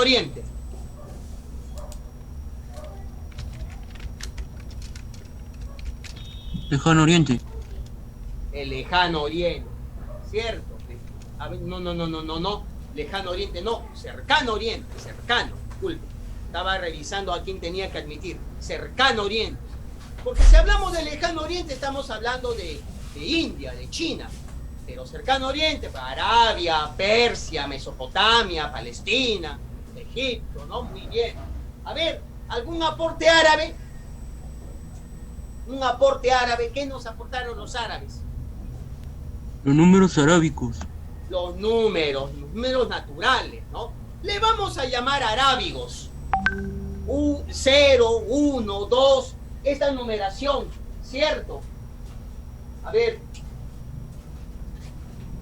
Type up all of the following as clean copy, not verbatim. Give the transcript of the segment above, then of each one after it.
Oriente? Lejano Oriente. El Lejano Oriente, ¿cierto? A ver, no, Lejano Oriente no, Cercano Oriente, cercano, disculpe. Estaba revisando a quién tenía que admitir, Cercano Oriente. Porque si hablamos de Lejano Oriente estamos hablando de India, de China, pero Cercano Oriente, pues, Arabia, Persia, Mesopotamia, Palestina, Egipto, ¿no? Muy bien. A ver, ¿algún aporte árabe? Un aporte árabe, ¿qué nos aportaron los árabes? Los números arábicos. Los números naturales, ¿no? Le vamos a llamar arábigos. 0, 1, 2, esta numeración, ¿cierto? A ver,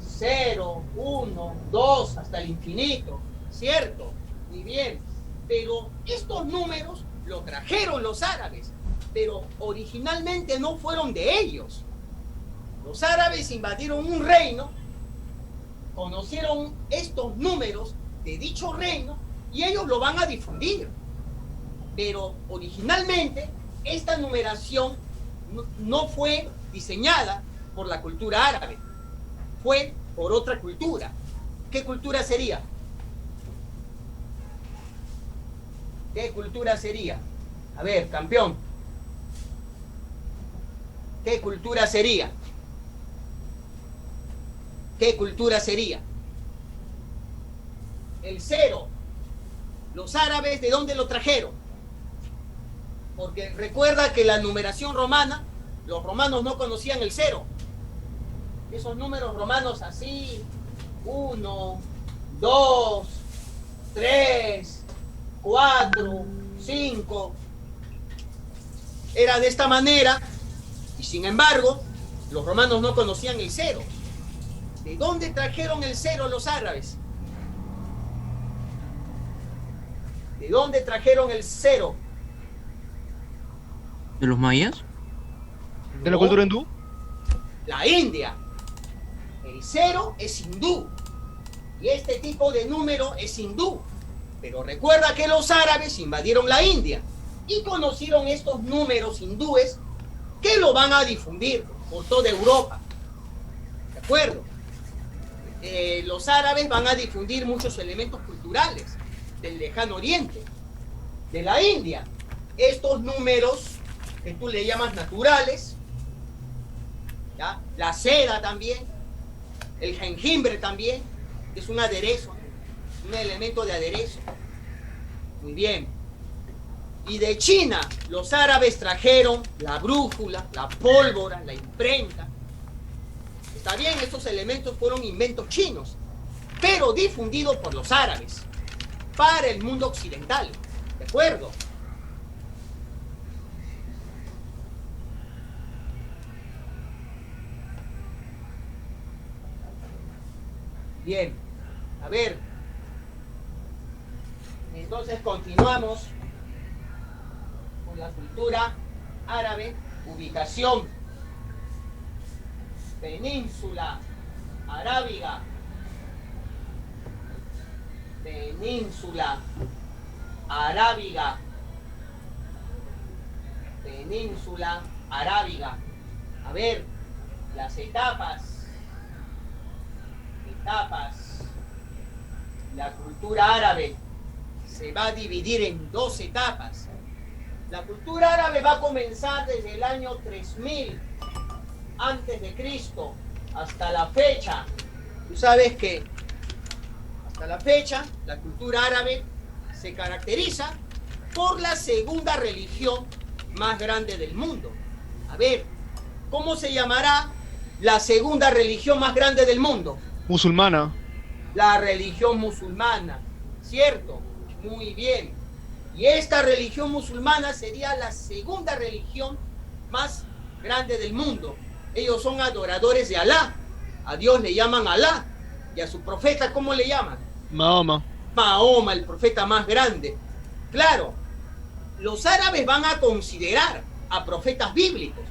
0, 1, 2, hasta el infinito, ¿cierto? Muy bien, pero estos números los trajeron los árabes, pero originalmente no fueron de ellos. Los árabes invadieron un reino, conocieron estos números de dicho reino y ellos lo van a difundir. Pero originalmente esta numeración no fue diseñada por la cultura árabe, fue por otra cultura. ¿Qué cultura sería? ¿Qué cultura sería? A ver, campeón. ¿Qué cultura sería? ¿Qué cultura sería? El 0. Los árabes, ¿de dónde lo trajeron? Porque recuerda que la numeración romana, los romanos no conocían el 0. Esos números romanos así, 1, 2, 3, 4, 5, era de esta manera, y sin embargo, los romanos no conocían el 0. ¿De dónde trajeron el 0 los árabes? ¿De dónde trajeron el 0? ¿De los mayas? ¿De la cultura hindú? La India. El 0 es hindú. Y este tipo de número es hindú. Pero recuerda que los árabes invadieron la India y conocieron estos números hindúes que lo van a difundir por toda Europa. ¿De acuerdo? Los árabes van a difundir muchos elementos culturales del Lejano Oriente, de la India. Estos números que tú le llamas naturales, ¿ya? La seda también, el jengibre también, que es un aderezo, un elemento de aderezo. Muy bien. Y de China, los árabes trajeron la brújula, la pólvora, la imprenta. Está bien, estos elementos fueron inventos chinos, pero difundidos por los árabes para el mundo occidental. ¿De acuerdo? Bien, a ver. Entonces continuamos con la cultura árabe. Ubicación: península arábiga. Península arábiga. Península arábiga. A ver, las etapas. La cultura árabe se va a dividir en 2 etapas. La cultura árabe va a comenzar desde el año 3000 antes de Cristo hasta la fecha. Tú sabes que hasta la fecha la cultura árabe se caracteriza por la segunda religión más grande del mundo. A ver, ¿cómo se llamará la segunda religión más grande del mundo? Musulmana. La religión musulmana, ¿cierto? Muy bien. Y esta religión musulmana sería la segunda religión más grande del mundo. Ellos son adoradores de Alá. A Dios le llaman Alá. Y a su profeta, ¿cómo le llaman? Mahoma. Mahoma, el profeta más grande. Claro, los árabes van a considerar a profetas bíblicos.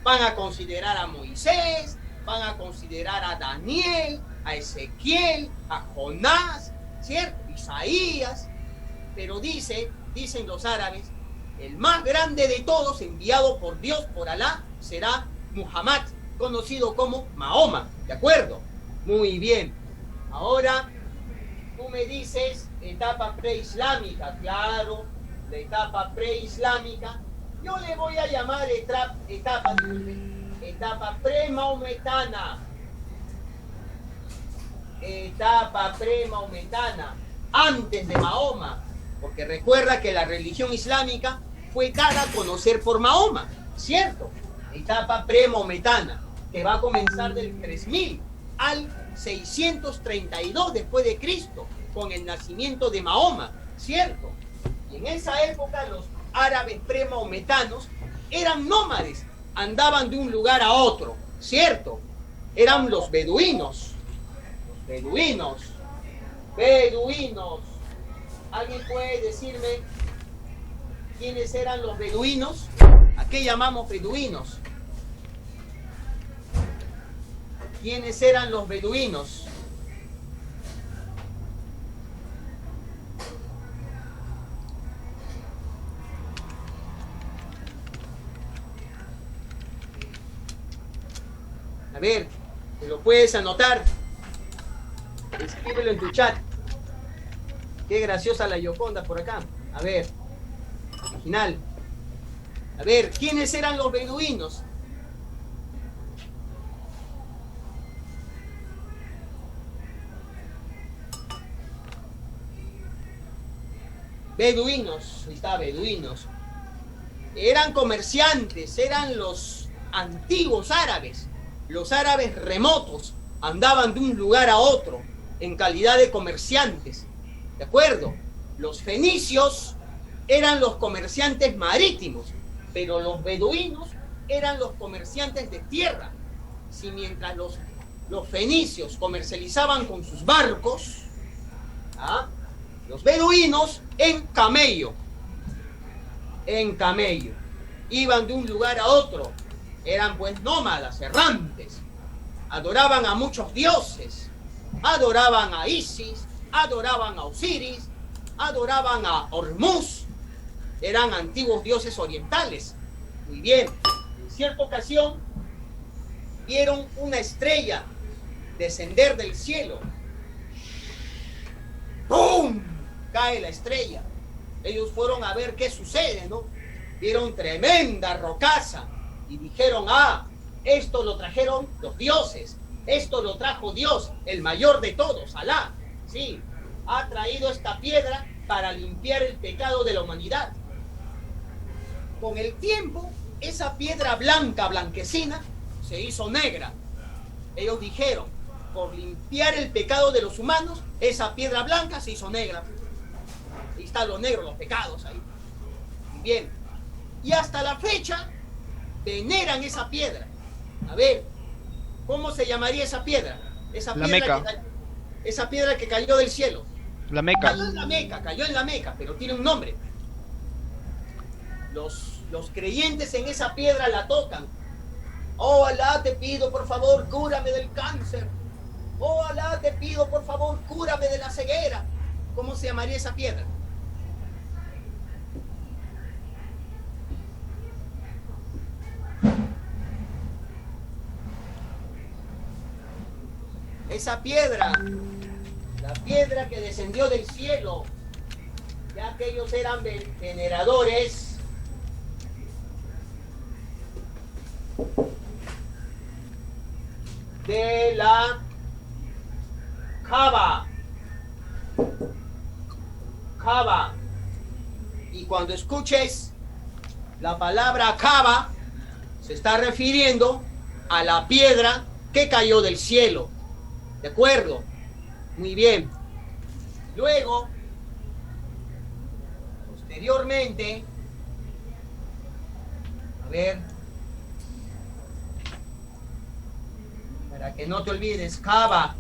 Van a considerar a Moisés, van a considerar a Daniel, a Ezequiel, a Jonás, ¿cierto? Isaías. Pero dicen los árabes, el más grande de todos, enviado por Dios, por Alá, será Muhammad, conocido como Mahoma, ¿de acuerdo? Muy bien. Ahora, tú me dices etapa preislámica, claro, la etapa preislámica. Yo le voy a llamar etapa premaometana. Etapa premaometana, antes de Mahoma, porque recuerda que la religión islámica fue dada a conocer por Mahoma, ¿cierto? Etapa premaometana, que va a comenzar del 3000 al 632 después de Cristo, con el nacimiento de Mahoma, ¿cierto? Y en esa época los árabes premahometanos eran nómades, andaban de un lugar a otro, ¿cierto? Eran los beduinos. Beduinos. ¿Alguien puede decirme quiénes eran los beduinos? ¿A qué llamamos beduinos? ¿Quiénes eran los beduinos? A ver, ¿te lo puedes anotar? Escríbelo en tu chat. Qué graciosa la Yoconda por acá. A ver, original. A ver, ¿quiénes eran los beduinos? Beduinos, ahí está, beduinos. Eran comerciantes, eran los antiguos árabes, los árabes remotos, andaban de un lugar a otro en calidad de comerciantes, ¿de acuerdo? Los fenicios eran los comerciantes marítimos, pero los beduinos eran los comerciantes de tierra. Si mientras los fenicios comercializaban con sus barcos, ¿ah?, los beduinos en camello, iban de un lugar a otro, eran pues nómadas, errantes, adoraban a muchos dioses, adoraban a Isis, adoraban a Osiris, adoraban a Hormuz, eran antiguos dioses orientales. Muy bien, en cierta ocasión vieron una estrella descender del cielo. ¡Pum! Cae la estrella. Ellos fueron a ver qué sucede, ¿no? Vieron tremenda rocaza y dijeron, esto lo trajeron los dioses, esto lo trajo Dios, el mayor de todos, Alá. Sí, ha traído esta piedra para limpiar el pecado de la humanidad. Con el tiempo, esa piedra blanca, blanquecina, se hizo negra. Ellos dijeron, por limpiar el pecado de los humanos, esa piedra blanca se hizo negra. Ahí está lo negro, los pecados ahí. Bien. Y hasta la fecha, veneran esa piedra. A ver, ¿cómo se llamaría esa piedra? Esa La piedra Meca. Esa piedra que cayó del cielo. La Meca. Cayó en la Meca, pero tiene un nombre. Los creyentes en esa piedra la tocan. Oh Alá, te pido por favor, cúrame del cáncer. Oh Alá, te pido por favor, cúrame de la ceguera. ¿Cómo se llamaría esa piedra? Esa piedra, la piedra que descendió del cielo, ya que ellos eran veneradores de la Kaaba. Y cuando escuches la palabra Kaaba, se está refiriendo a la piedra que cayó del cielo. ¿De acuerdo? Muy bien. Luego, posteriormente, a ver, para que no te olvides, Kaaba,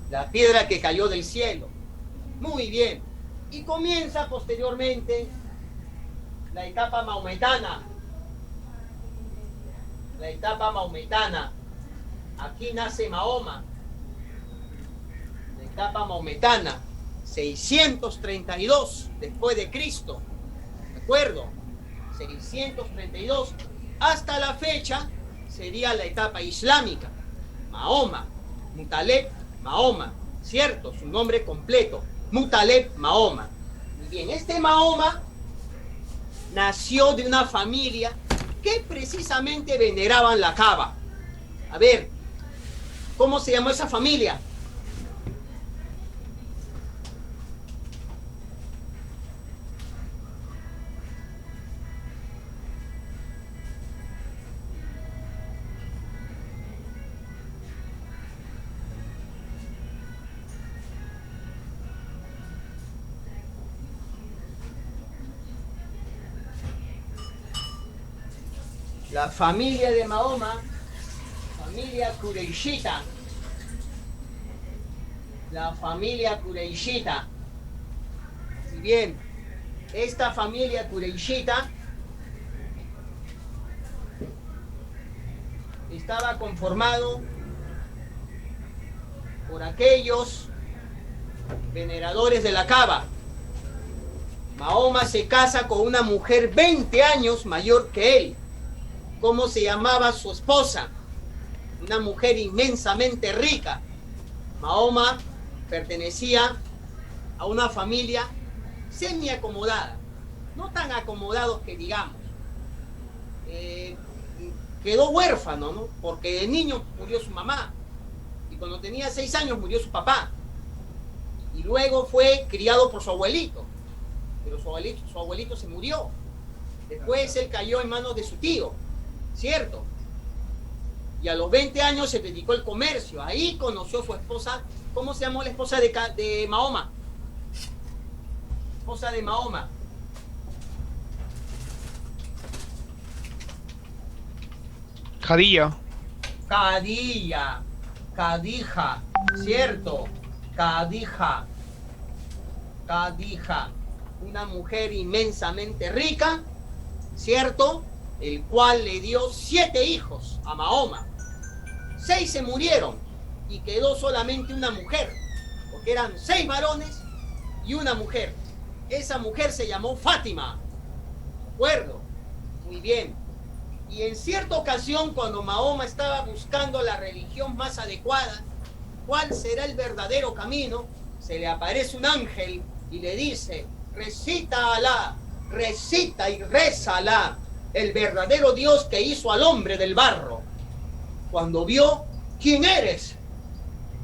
la piedra que cayó del cielo. Muy bien. Y comienza posteriormente la etapa maometana. La etapa maometana. Aquí nace Mahoma. La etapa maometana. 632 después de Cristo, ¿de acuerdo? 632 hasta la fecha sería la etapa islámica. Mahoma, Mutaleb Mahoma, ¿cierto? Su nombre completo, Mutaleb Mahoma. Muy bien, este Mahoma nació de una familia que precisamente veneraban la Kaaba. A ver, ¿cómo se llamó esa familia? La familia de Mahoma, familia Qurayshita. La familia Qurayshita. Si bien esta familia Qurayshita estaba conformado por aquellos veneradores de la Kaaba. Mahoma se casa con una mujer 20 años mayor que él. ¿Cómo se llamaba su esposa? Una mujer inmensamente rica. Mahoma pertenecía a una familia semi-acomodada, no tan acomodados que digamos. Quedó huérfano, ¿no? Porque de niño murió su mamá y cuando tenía 6 años murió su papá. Y luego fue criado por su abuelito, pero su abuelito se murió. Después él cayó en manos de su tío, ¿cierto? Y a los 20 años se dedicó al comercio. Ahí conoció a su esposa. ¿Cómo se llamó la esposa de Mahoma? Esposa de Mahoma. Khadija. Khadija, ¿cierto? Khadija, una mujer inmensamente rica, ¿cierto? El cual le dio 7 hijos a Mahoma. 6 se murieron y quedó solamente una mujer, porque eran 6 varones y una mujer. Esa mujer se llamó Fátima, ¿de acuerdo? Muy bien. Y en cierta ocasión, cuando Mahoma estaba buscando la religión más adecuada, cuál será el verdadero camino, se le aparece un ángel y le dice: recita a Alá, recita y reza a Alá, el verdadero Dios que hizo al hombre del barro. Cuando vio: ¿quién eres?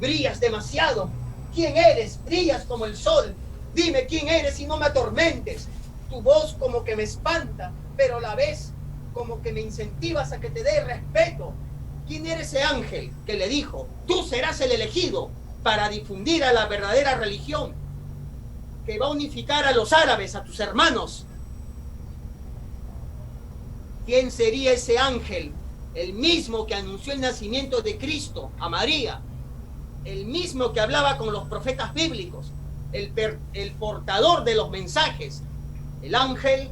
Brillas demasiado. ¿Quién eres? Brillas como el sol. Dime quién eres y no me atormentes. Tu voz como que me espanta, pero a la vez como que me incentivas a que te dé respeto. ¿Quién era ese ángel que le dijo: tú serás el elegido para difundir a la verdadera religión que va a unificar a los árabes, a tus hermanos? ¿Quién sería ese ángel? El mismo que anunció el nacimiento de Cristo a María, el mismo que hablaba con los profetas bíblicos, el portador de los mensajes, el ángel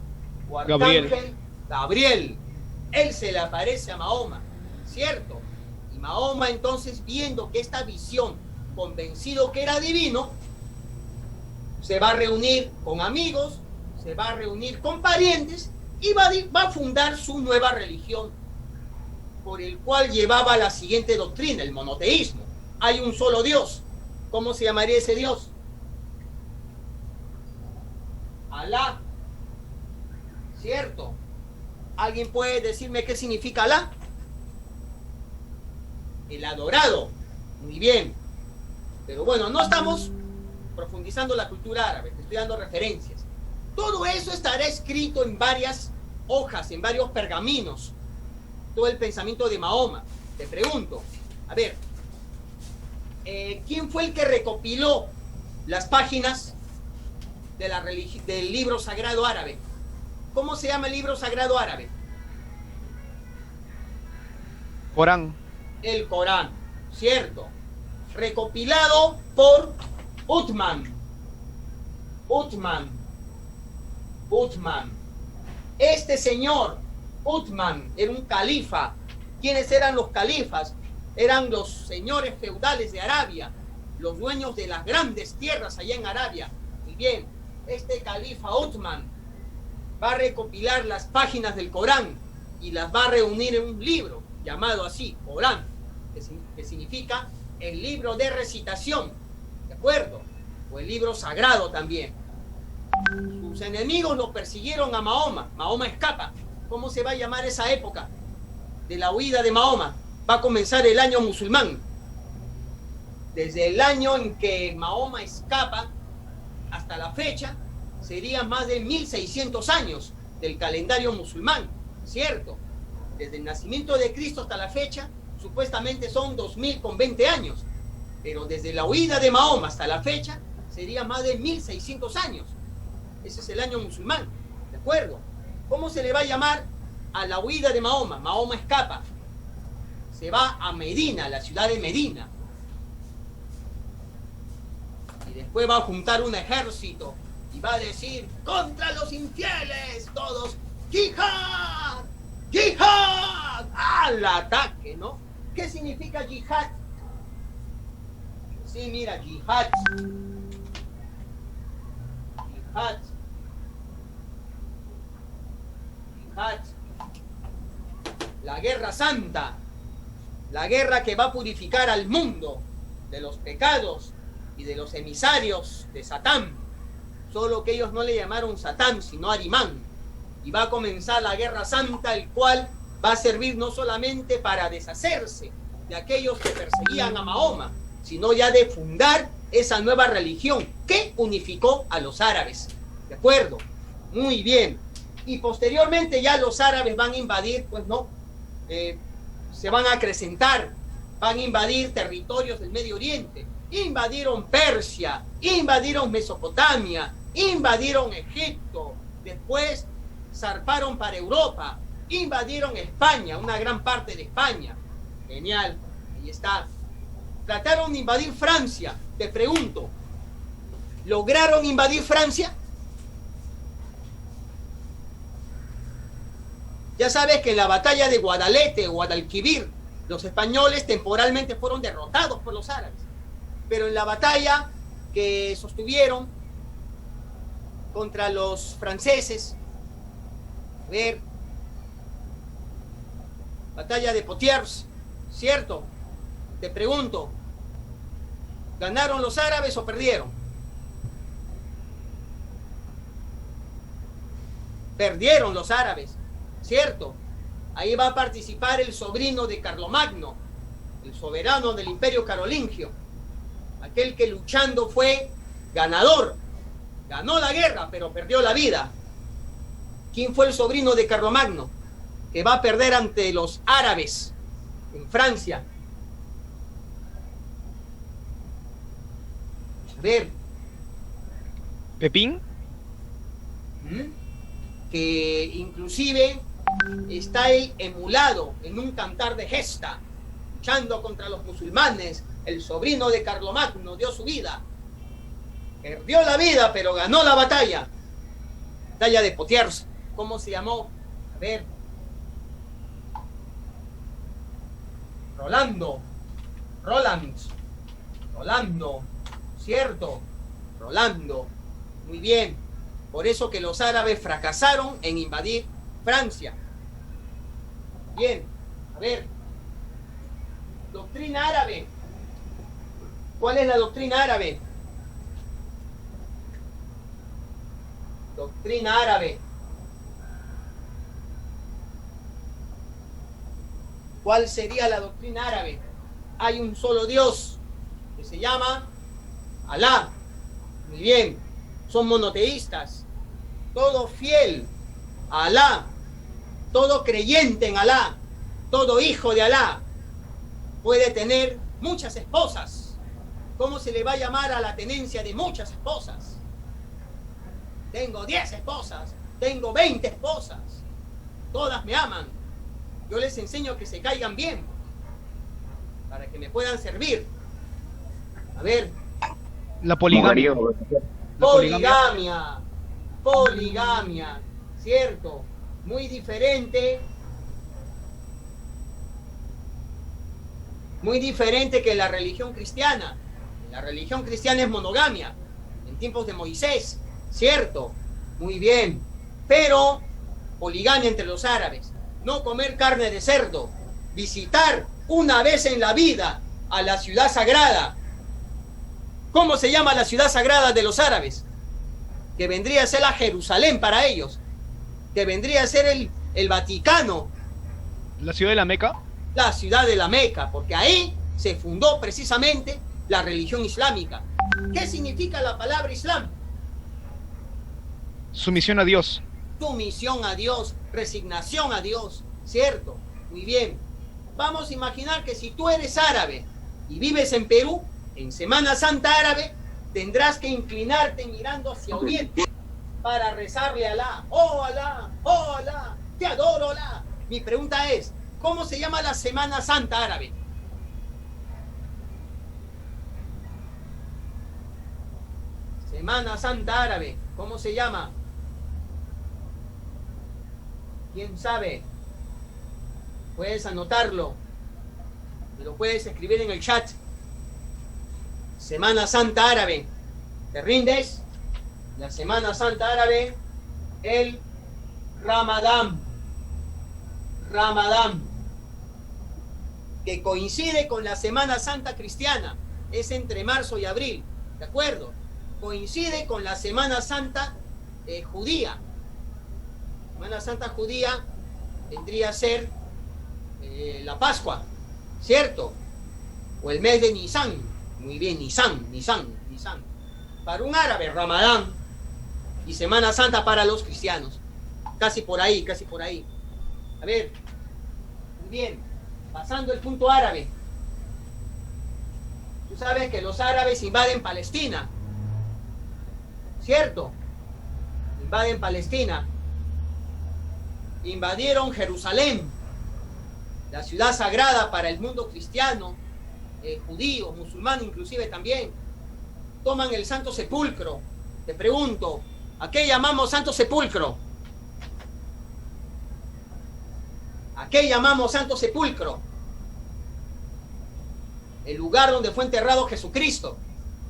o arcángel Gabriel. Él se le aparece a Mahoma, ¿cierto? Y Mahoma entonces, viendo que esta visión, convencido que era divino, se va a reunir con amigos, se va a reunir con parientes y va a fundar su nueva religión, por el cual llevaba la siguiente doctrina: el monoteísmo. Hay un solo Dios. ¿Cómo se llamaría ese Dios? Alá, ¿cierto? ¿Alguien puede decirme qué significa Alá? El adorado. Muy bien. Pero bueno, no estamos profundizando la cultura árabe, te estoy dando referencias. Todo eso estará escrito en varias hojas, en varios pergaminos. Todo el pensamiento de Mahoma. Te pregunto, a ver, ¿quién fue el que recopiló las páginas de del libro sagrado árabe? ¿Cómo se llama el libro sagrado árabe? Corán. El Corán, ¿cierto? Recopilado por Uthman. Este señor, Uthman, era un califa. ¿Quiénes eran los califas? Eran los señores feudales de Arabia, los dueños de las grandes tierras allá en Arabia. Muy bien, este califa Uthman va a recopilar las páginas del Corán y las va a reunir en un libro llamado así, Corán, que significa el libro de recitación, ¿de acuerdo? O el libro sagrado también. Sus enemigos lo persiguieron a Mahoma. Mahoma escapa. ¿Cómo se va a llamar esa época de la huida de Mahoma? Va a comenzar el año musulmán. Desde el año en que Mahoma escapa hasta la fecha, serían más de 1600 años del calendario musulmán, ¿cierto? Desde el nacimiento de Cristo hasta la fecha, supuestamente son 2020 años, pero desde la huida de Mahoma hasta la fecha, sería más de 1600 años. Ese es el año musulmán, ¿de acuerdo? ¿Cómo se le va a llamar a la huida de Mahoma? Mahoma escapa, se va a Medina, la ciudad de Medina, y después va a juntar un ejército y va a decir: contra los infieles, todos, ¡Jihad! ¡Jihad! ¡Al ataque!, ¿no? ¿Qué significa yihad? Sí, mira, yihad. Yihad. Yihad. La guerra santa. La guerra que va a purificar al mundo de los pecados y de los emisarios de Satán. Solo que ellos no le llamaron Satán, sino Arimán. Y va a comenzar la guerra santa, el cual va a servir no solamente para deshacerse de aquellos que perseguían a Mahoma, sino ya de fundar esa nueva religión que unificó a los árabes. ¿De acuerdo? Muy bien. Y posteriormente ya los árabes van a invadir, pues no, se van a acrecentar, van a invadir territorios del Medio Oriente. Invadieron Persia, invadieron Mesopotamia, invadieron Egipto, después zarparon para Europa, invadieron España, una gran parte de España. Genial, ahí está. Trataron de invadir Francia. Te pregunto, ¿lograron invadir Francia? Ya sabes que en la batalla de Guadalete o Guadalquivir, los españoles temporalmente fueron derrotados por los árabes. Pero en la batalla que sostuvieron contra los franceses, a ver, batalla de Poitiers, ¿cierto? Te pregunto, ¿ganaron los árabes o perdieron? Perdieron los árabes, ¿cierto? Ahí va a participar el sobrino de Carlomagno, el soberano del Imperio Carolingio, aquel que luchando fue ganador, ganó la guerra, pero perdió la vida. ¿Quién fue el sobrino de Carlomagno que va a perder ante los árabes en Francia? A ver. ¿Pepín? Que inclusive está él emulado en un cantar de gesta, luchando contra los musulmanes. El sobrino de Carlomagno dio su vida, perdió la vida, pero ganó la batalla. Batalla de Poitiers. ¿Cómo se llamó? A ver. Rolando, ¿cierto? Rolando. Muy bien. Por eso que los árabes fracasaron en invadir Francia. Bien. A ver. Doctrina árabe. ¿Cuál es la doctrina árabe? Doctrina árabe. ¿Cuál sería la doctrina árabe? Hay un solo Dios que se llama Alá. Muy bien. Son monoteístas. Todo fiel a Alá. Todo creyente en Alá. Todo hijo de Alá puede tener muchas esposas. ¿Cómo se le va a llamar a la tenencia de muchas esposas? Tengo 10 esposas, tengo 20 esposas, todas me aman. Yo les enseño que se caigan bien, para que me puedan servir. A ver. La poligamia. Poligamia, ¿cierto? Muy diferente que la religión cristiana. En La religión cristiana es monogamia, en tiempos de Moisés, ¿cierto? Muy bien. Pero poligamia entre los árabes, no comer carne de cerdo, visitar una vez en la vida a la ciudad sagrada. ¿Cómo se llama la ciudad sagrada de los árabes? Que vendría a ser la Jerusalén para ellos, que vendría a ser el Vaticano. ¿La ciudad de la Meca? La ciudad de la Meca, porque ahí se fundó precisamente la religión islámica. ¿Qué significa la palabra Islam? Sumisión a Dios. Sumisión a Dios, resignación a Dios, ¿cierto? Muy bien. Vamos a imaginar que si tú eres árabe y vives en Perú, en Semana Santa árabe, tendrás que inclinarte mirando hacia Oriente para rezarle a Alá. Oh Alá, oh Alá, te adoro Alá. Mi pregunta es, ¿cómo se llama la Semana Santa árabe? Semana Santa árabe, ¿cómo se llama? ¿Quién sabe? Puedes anotarlo y lo puedes escribir en el chat. Semana Santa árabe. ¿Te rindes? La Semana Santa árabe, el Ramadán. Ramadán, que coincide con la Semana Santa cristiana, es entre marzo y abril, ¿de acuerdo? Coincide con la Semana Santa judía. Semana Santa judía vendría a ser la Pascua, ¿cierto? O el mes de Nisan. Muy bien, Nisan. Para un árabe, Ramadán, y Semana Santa para los cristianos. Casi por ahí. A ver, muy bien, pasando el punto árabe. Tú sabes que los árabes invaden Palestina, ¿cierto? Invaden Palestina. Invadieron Jerusalén, la ciudad sagrada para el mundo cristiano, judío, musulmán inclusive también. Toman el Santo Sepulcro. Te pregunto, ¿a qué llamamos Santo Sepulcro? ¿A qué llamamos Santo Sepulcro? El lugar donde fue enterrado Jesucristo,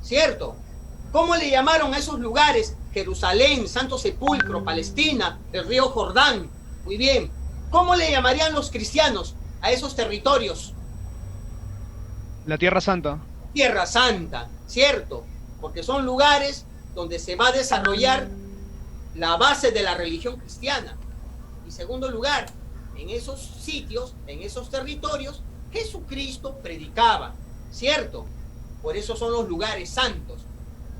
¿cierto? ¿Cómo le llamaron a esos lugares? Jerusalén, Santo Sepulcro, Palestina, el río Jordán. Muy bien. ¿Cómo le llamarían los cristianos a esos territorios? La Tierra Santa. Tierra Santa, ¿cierto? Porque son lugares donde se va a desarrollar la base de la religión cristiana. Y segundo lugar, en esos sitios, en esos territorios, Jesucristo predicaba, ¿cierto? Por eso son los lugares santos.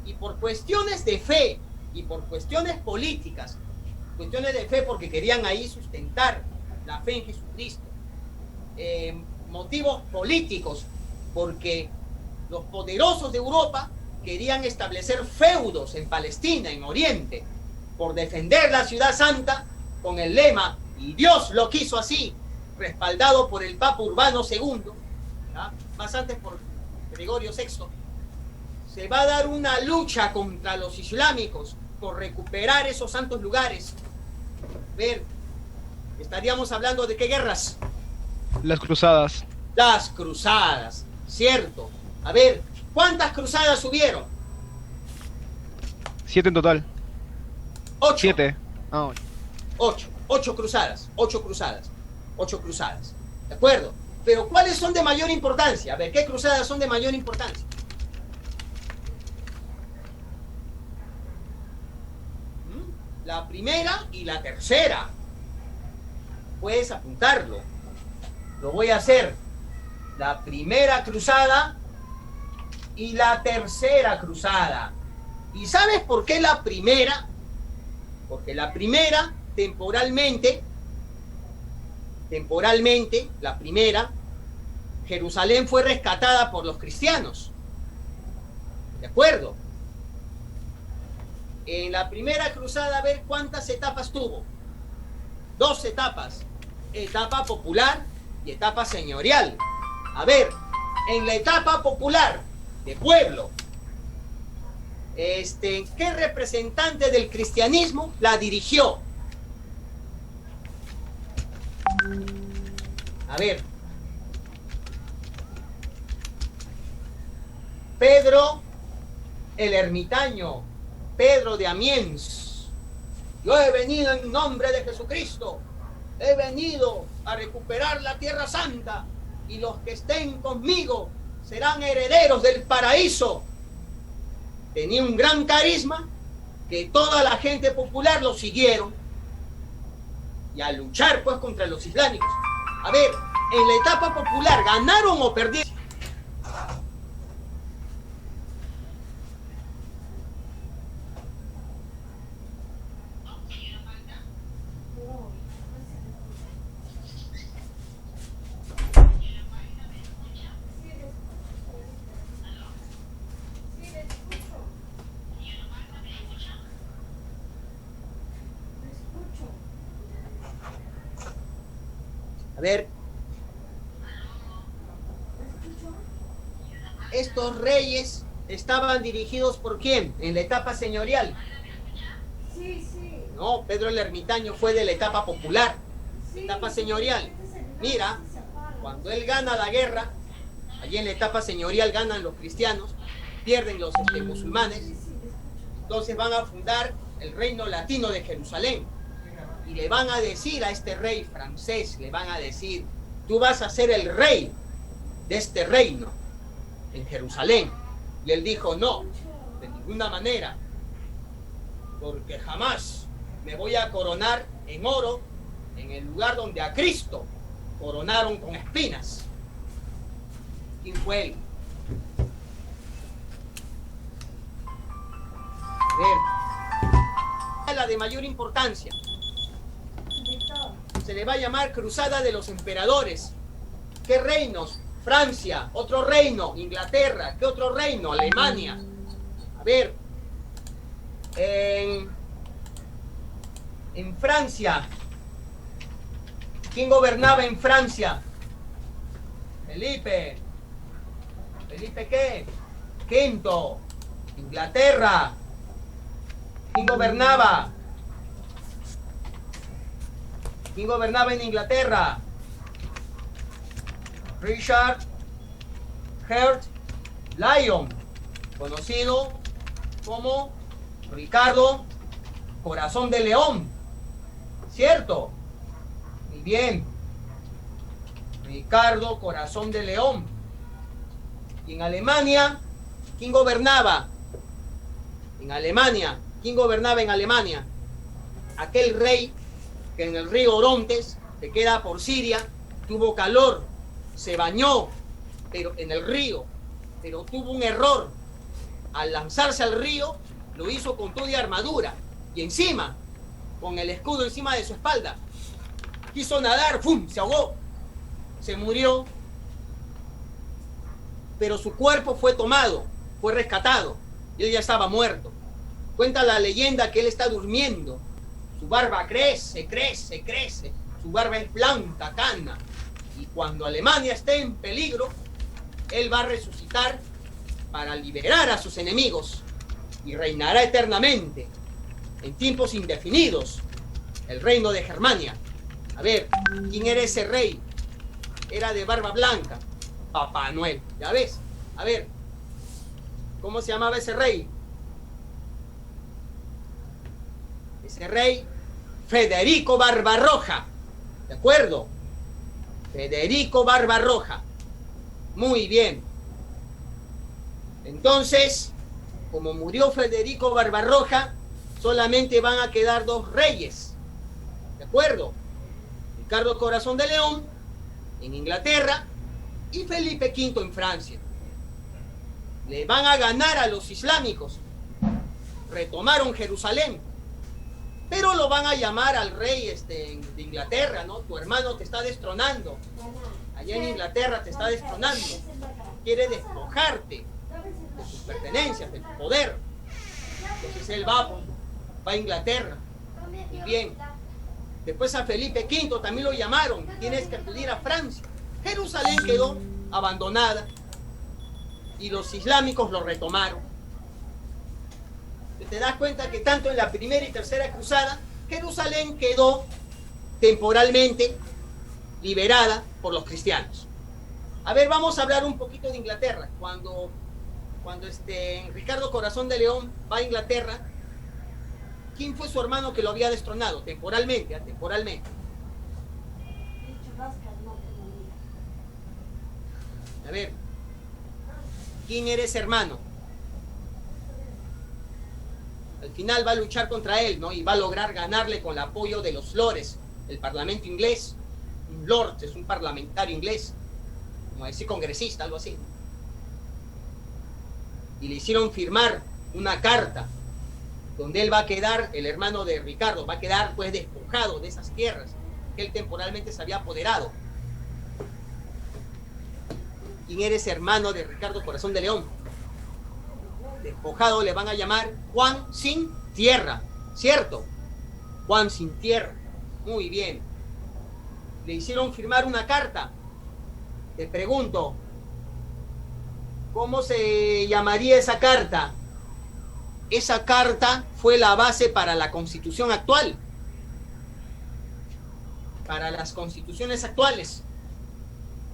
Y por cuestiones de fe y por cuestiones políticas, cuestiones de fe porque querían ahí sustentar la fe en Jesucristo, motivos políticos porque los poderosos de Europa querían establecer feudos en Palestina, en Oriente, por defender la ciudad santa con el lema, y Dios lo quiso así, respaldado por el Papa Urbano II, ¿ya? Más antes por Gregorio VI. Se va a dar una lucha contra los islámicos por recuperar esos santos lugares. Ver, estaríamos hablando de qué guerras. Las cruzadas. Las cruzadas, ¿cierto? A ver, ¿cuántas cruzadas hubieron? 7 en total. 8. 7. 8 cruzadas. ¿De acuerdo? Pero ¿cuáles son de mayor importancia? A ver, ¿qué cruzadas son de mayor importancia? La primera y la tercera. Puedes apuntarlo. Lo voy a hacer. La primera cruzada y la tercera cruzada. ¿Y sabes por qué la primera? Porque la primera, temporalmente, la primera, Jerusalén fue rescatada por los cristianos. ¿De acuerdo? En la primera cruzada, a ver cuántas etapas tuvo. 2 etapas. Etapa popular y etapa señorial. A ver, en la etapa popular de pueblo, ¿qué representante del cristianismo la dirigió? A ver. Pedro el ermitaño, Pedro de Amiens. Yo he venido en nombre de Jesucristo. He venido a recuperar la Tierra Santa y los que estén conmigo serán herederos del paraíso. Tenía un gran carisma que toda la gente popular lo siguieron y a luchar pues contra los islámicos. A ver, en la etapa popular, ¿ganaron o perdieron? A ver, estos reyes estaban dirigidos ¿por quién? En la etapa señorial. Sí, sí. No, Pedro el Ermitaño fue de la etapa popular, etapa señorial. Mira, cuando él gana la guerra, allí en la etapa señorial ganan los cristianos, pierden los musulmanes, entonces van a fundar el reino latino de Jerusalén. Y le van a decir a este rey francés, le van a decir, tú vas a ser el rey de este reino en Jerusalén. Y él dijo, no, de ninguna manera, porque jamás me voy a coronar en oro en el lugar donde a Cristo coronaron con espinas. ¿Quién fue él? A ver, la de mayor importancia. Se le va a llamar Cruzada de los Emperadores. ¿Qué reinos? Francia, otro reino. Inglaterra, ¿qué otro reino? Alemania. A ver, en Francia, ¿quién gobernaba en Francia? Felipe. ¿Felipe qué? Quinto. Inglaterra. ¿Quién gobernaba? ¿Quién gobernaba en Inglaterra? Richard Hurt Lyon, conocido como Ricardo Corazón de León. ¿Cierto? Muy bien. Ricardo Corazón de León. Y en Alemania, ¿quién gobernaba? En Alemania, ¿quién gobernaba en Alemania? Aquel rey que en el río Orontes, que queda por Siria, tuvo calor, se bañó pero en el río, pero tuvo un error. Al lanzarse al río, lo hizo con toda armadura y encima, con el escudo encima de su espalda. Quiso nadar, ¡fum!, se ahogó, se murió, pero su cuerpo fue tomado, fue rescatado y él ya estaba muerto. Cuenta la leyenda que él está durmiendo. Su barba crece, crece, crece. Su barba es blanca, cana. Y cuando Alemania esté en peligro, él va a resucitar para liberar a sus enemigos y reinará eternamente, en tiempos indefinidos, el reino de Germania. A ver, ¿quién era ese rey? Era de barba blanca, Papá Noel. ¿Ya ves? A ver, ¿cómo se llamaba ese rey? Ese rey, Federico Barbarroja. ¿De acuerdo? Federico Barbarroja. Muy bien. Entonces, como murió Federico Barbarroja, solamente van a quedar dos reyes. ¿De acuerdo? Ricardo Corazón de León en Inglaterra y Felipe V en Francia. Le van a ganar a los islámicos. Retomaron Jerusalén. Pero lo van a llamar al rey de Inglaterra, ¿no? Tu hermano te está destronando. Allá en Inglaterra te está destronando. Quiere despojarte de tus pertenencias, de tu poder. Entonces él va a Inglaterra. Y bien. Después a Felipe V también lo llamaron. Tienes que acudir a Francia. Jerusalén quedó abandonada y los islámicos lo retomaron. Te das cuenta que tanto en la primera y tercera cruzada, Jerusalén quedó temporalmente liberada por los cristianos. A ver, vamos a hablar un poquito de Inglaterra. Cuando cuando Ricardo Corazón de León va a Inglaterra, ¿quién fue su hermano que lo había destronado? Temporalmente, temporalmente. A ver, ¿quién era ese hermano? Al final va a luchar contra él, ¿no? Y va a lograr ganarle con el apoyo de los lores, el parlamento inglés. Un lord es un parlamentario inglés, como decir congresista, algo así. Y le hicieron firmar una carta donde él va a quedar, el hermano de Ricardo, va a quedar pues despojado de esas tierras que él temporalmente se había apoderado. ¿Quién eres hermano de Ricardo Corazón de León? Despojado le van a llamar Juan sin tierra, ¿cierto? Juan sin tierra, muy bien. Le hicieron firmar una carta. Te pregunto, ¿cómo se llamaría esa carta? Esa carta fue la base para la Constitución actual, para las constituciones actuales.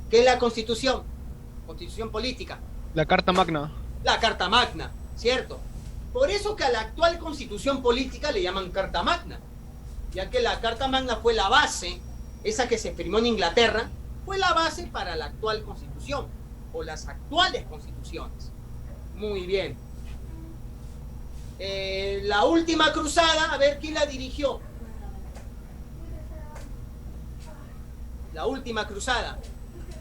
¿Qué es la Constitución? Constitución política. La Carta Magna. La Carta Magna, ¿cierto? Por eso que a la actual Constitución política le llaman Carta Magna, ya que la Carta Magna fue la base, esa que se firmó en Inglaterra, fue la base para la actual Constitución, o las actuales Constituciones. Muy bien. La última cruzada, a ver quién la dirigió. La última cruzada.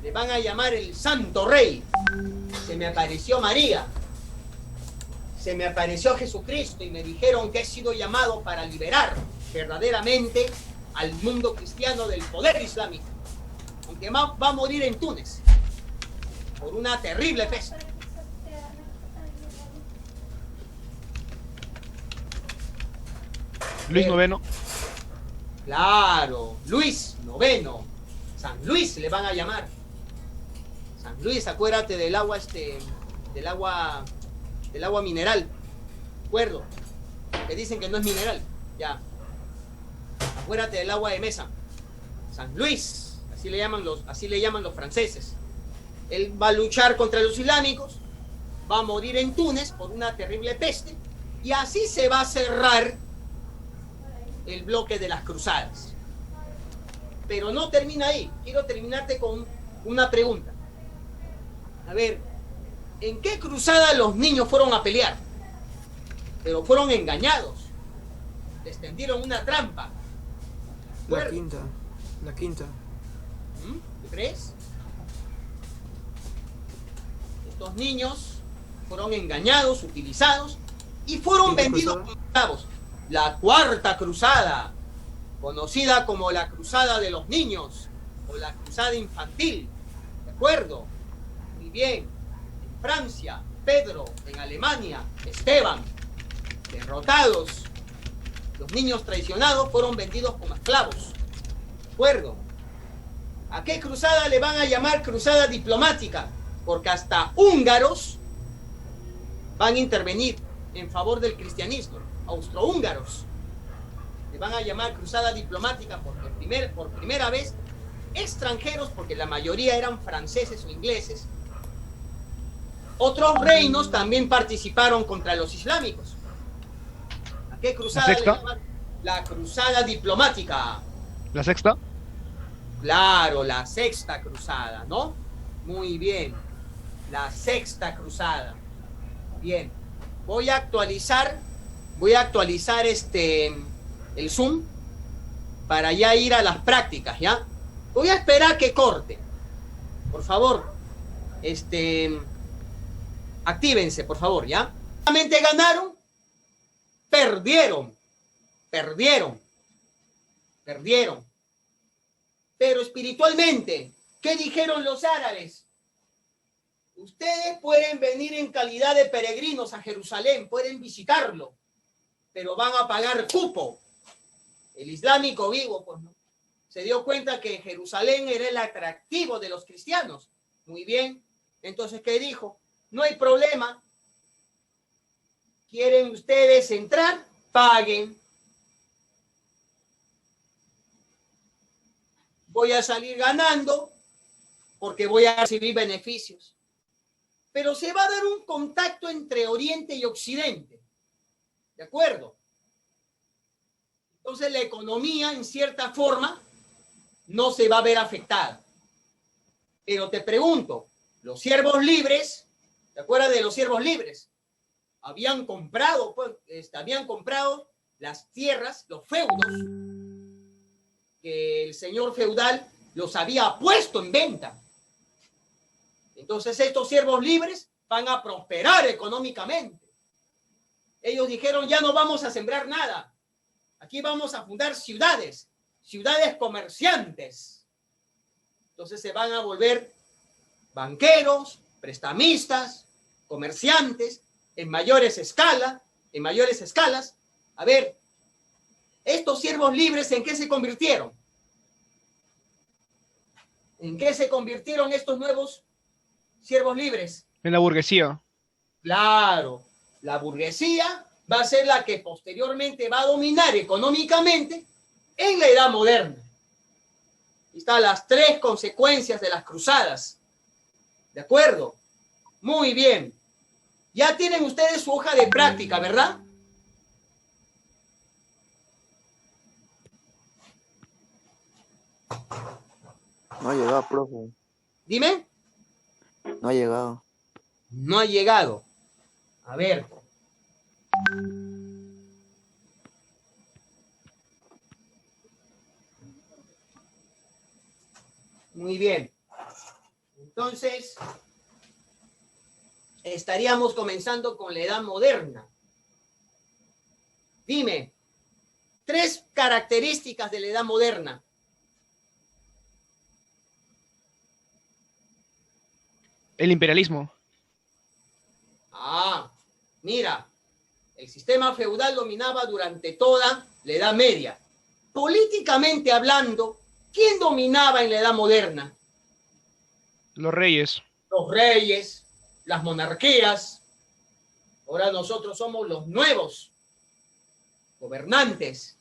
Le van a llamar el Santo Rey. Se me apareció María. Se me apareció Jesucristo y me dijeron que he sido llamado para liberar verdaderamente al mundo cristiano del poder islámico. Aunque va a morir en Túnez por una terrible peste. Luis IX. Claro, Luis IX. San Luis le van a llamar. San Luis, acuérdate del agua, del agua mineral. ¿De acuerdo? Que dicen que no es mineral. Ya. Acuérdate del agua de mesa. San Luis, así le llaman los franceses. Él va a luchar contra los islámicos, va a morir en Túnez por una terrible peste, y así se va a cerrar el bloque de las cruzadas. Pero no termina ahí. Quiero terminarte con una pregunta. A ver, ¿en qué cruzada los niños fueron a pelear? Pero fueron engañados. Les tendieron una trampa. La quinta. ¿Tú crees? Estos niños fueron engañados, utilizados y fueron vendidos como esclavos. La cuarta cruzada, conocida como la cruzada de los niños o la cruzada infantil. ¿De acuerdo? Muy bien. En Francia, Pedro. En Alemania, Esteban. Derrotados. Los niños traicionados fueron vendidos como esclavos. ¿De acuerdo? ¿A qué cruzada le van a llamar cruzada diplomática? Porque hasta húngaros van a intervenir en favor del cristianismo. Austrohúngaros le van a llamar cruzada diplomática porque por primera vez extranjeros, porque la mayoría eran franceses o ingleses. Otros reinos también participaron contra los islámicos. ¿A qué cruzada le llaman? La cruzada diplomática. ¿La sexta? Claro, la sexta cruzada, ¿no? Muy bien. La sexta cruzada. Bien. Voy a actualizar el Zoom para ya ir a las prácticas, ¿ya? Voy a esperar que corte. Por favor, actívense, por favor, ¿ya? ¿Realmente ganaron? Perdieron. Pero espiritualmente, ¿qué dijeron los árabes? Ustedes pueden venir en calidad de peregrinos a Jerusalén, pueden visitarlo, pero van a pagar cupo. El islámico vivo, pues, ¿no? Se dio cuenta que Jerusalén era el atractivo de los cristianos. Muy bien. Entonces, ¿qué dijo? No hay problema. ¿Quieren ustedes entrar? Paguen. Voy a salir ganando porque voy a recibir beneficios. pero se va a dar un contacto entre Oriente y Occidente. ¿De acuerdo? Entonces la economía, en cierta forma, no se va a ver afectada. Pero te pregunto, los siervos libres, ¿te acuerdas de los siervos libres? Habían comprado, pues, habían comprado las tierras, los feudos, que el señor feudal los había puesto en venta. Entonces estos siervos libres van a prosperar económicamente. Ellos dijeron, ya no vamos a sembrar nada. Aquí vamos a fundar ciudades, ciudades comerciantes. Entonces se van a volver banqueros, prestamistas, comerciantes, en mayores escalas. A ver, estos siervos libres, ¿en qué se convirtieron? ¿En qué se convirtieron estos nuevos siervos libres? En la burguesía. Claro, la burguesía va a ser la que posteriormente va a dominar económicamente en la edad moderna. Aquí están las 3 consecuencias de las cruzadas. ¿De acuerdo? Muy bien. Ya tienen ustedes su hoja de práctica, ¿verdad? No ha llegado, profe. Dime. No ha llegado. No ha llegado. A ver. Muy bien. Entonces, estaríamos comenzando con la edad moderna. Dime, 3 características de la edad moderna. El imperialismo. Mira, el sistema feudal dominaba durante toda la Edad Media. Políticamente hablando, ¿quién dominaba en la Edad Moderna? Los reyes. Los reyes, las monarquías. Ahora nosotros somos los nuevos gobernantes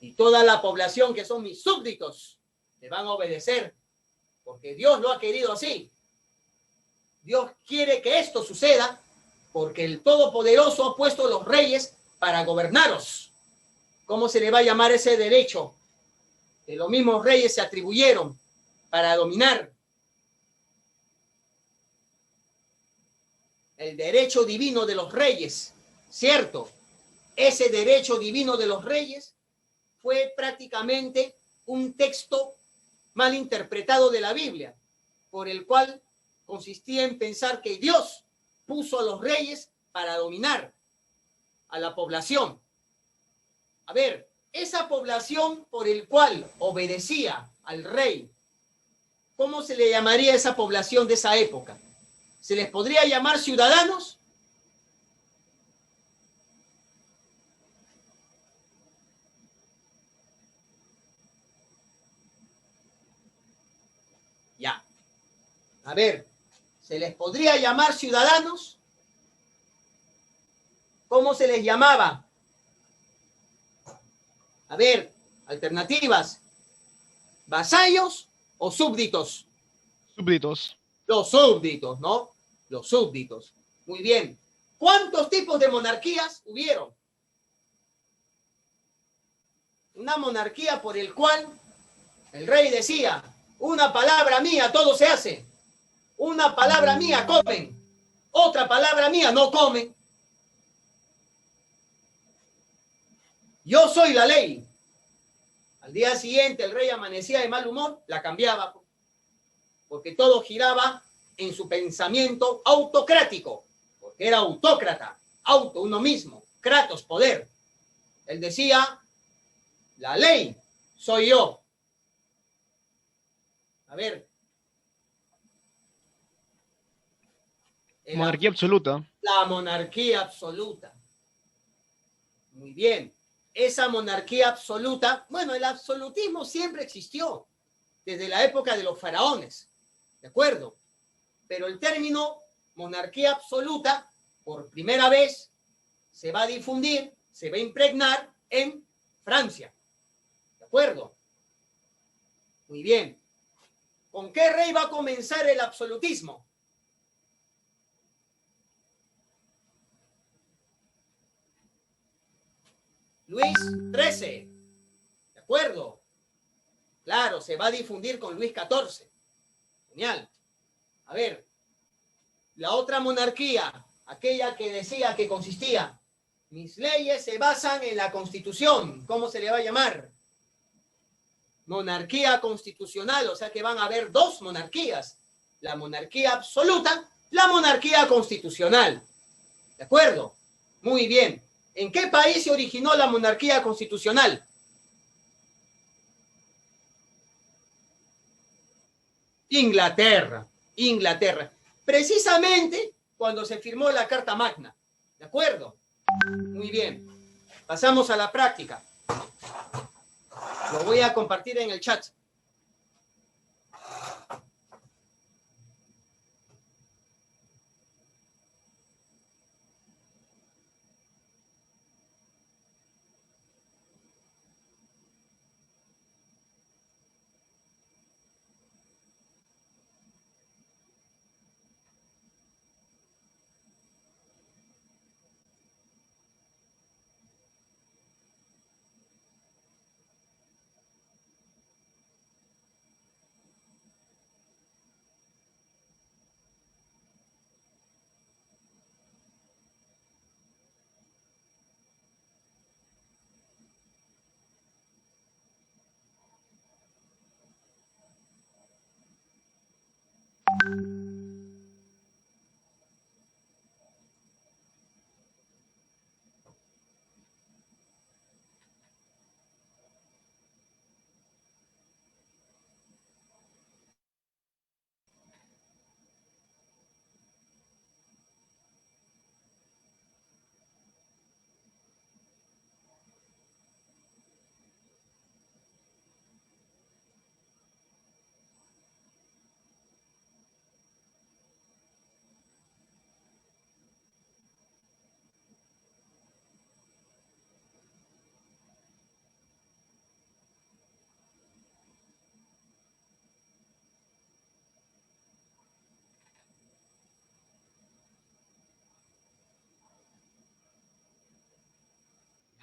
y toda la población que son mis súbditos me van a obedecer porque Dios lo ha querido así. Dios quiere que esto suceda porque el Todopoderoso ha puesto los reyes para gobernaros. ¿Cómo se le va a llamar ese derecho que los mismos reyes se atribuyeron para dominar? El derecho divino de los reyes, ¿cierto? Ese derecho divino de los reyes fue prácticamente un texto mal interpretado de la Biblia, por el cual consistía en pensar que Dios puso a los reyes para dominar a la población. A ver, esa población por el cual obedecía al rey, ¿cómo se le llamaría a esa población de esa época? ¿Se les podría llamar ciudadanos? Ya. A ver, ¿se les podría llamar ciudadanos? ¿Cómo se les llamaba? A ver, alternativas. ¿Vasallos o súbditos? Súbditos. Los súbditos, ¿no? Los súbditos. Muy bien. ¿Cuántos tipos de monarquías hubieron? Una monarquía por el cual el rey decía, una palabra mía todo se hace. Una palabra mía comen. Otra palabra mía no comen. Yo soy la ley. Al día siguiente el rey amanecía de mal humor, la cambiaba. Porque todo giraba en su pensamiento autocrático. Porque era autócrata. Auto, uno mismo. Kratos, poder. Él decía, la ley soy yo. A ver. Monarquía absoluta. La monarquía absoluta. Muy bien. Esa monarquía absoluta, bueno, el absolutismo siempre existió, desde la época de los faraones, ¿de acuerdo? Pero el término monarquía absoluta, por primera vez, se va a difundir, se va a impregnar en Francia, ¿de acuerdo? Muy bien. ¿Con qué rey va a comenzar el absolutismo? Luis XIII. ¿De acuerdo? Claro, se va a difundir con Luis XIV. Genial. A ver, la otra monarquía, aquella que decía que consistía, mis leyes se basan en la Constitución. ¿Cómo se le va a llamar? Monarquía constitucional, o sea que van a haber dos monarquías. La monarquía absoluta, la monarquía constitucional. ¿De acuerdo? Muy bien. ¿En qué país se originó la monarquía constitucional? Inglaterra. Inglaterra. Precisamente cuando se firmó la Carta Magna. ¿De acuerdo? Muy bien. Pasamos a la práctica. Lo voy a compartir en el chat.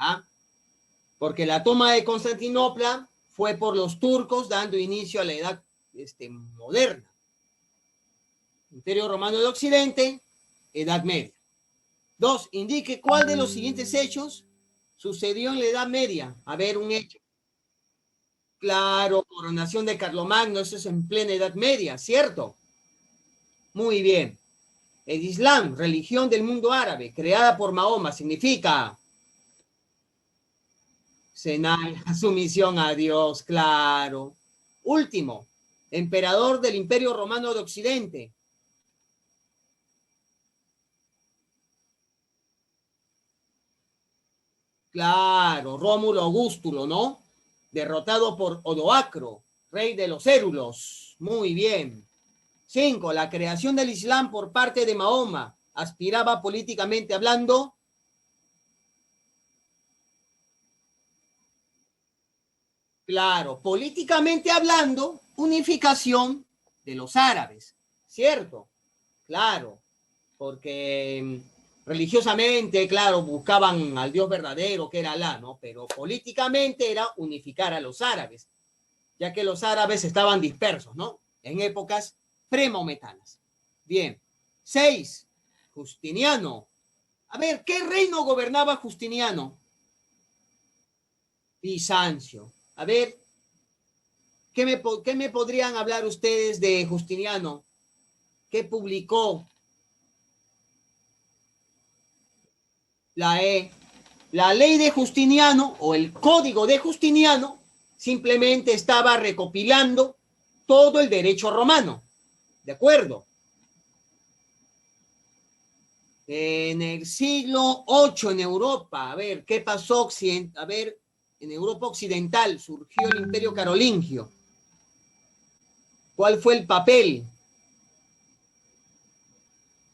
¿Ah? Porque la toma de Constantinopla fue por los turcos, dando inicio a la edad moderna. Imperio Romano de Occidente, Edad Media. 2. Indique cuál de los siguientes hechos sucedió en la Edad Media. A ver, un hecho. Claro, coronación de Carlomagno, eso es en plena Edad Media, ¿cierto? Muy bien. El Islam, religión del mundo árabe, creada por Mahoma, significa sumisión a Dios, claro. Último, emperador del Imperio Romano de Occidente. Claro, Rómulo Augustulo, ¿no? Derrotado por Odoacro, rey de los Hérulos. Muy bien. 5. La creación del Islam por parte de Mahoma. Aspiraba políticamente hablando. Claro, políticamente hablando, unificación de los árabes, ¿cierto? Claro, porque religiosamente, claro, buscaban al Dios verdadero, que era Alá, ¿no? Pero políticamente era unificar a los árabes, ya que los árabes estaban dispersos, ¿no? En épocas premaometanas. Bien. 6. Justiniano. A ver, ¿qué reino gobernaba Justiniano? Bizancio. A ver, ¿qué me podrían hablar ustedes de Justiniano? ¿Qué publicó? La ley de Justiniano o el código de Justiniano simplemente estaba recopilando todo el derecho romano. ¿De acuerdo? En el siglo VIII en Europa, a ver, ¿qué pasó? A ver, en Europa occidental surgió el Imperio Carolingio. ¿Cuál fue el papel?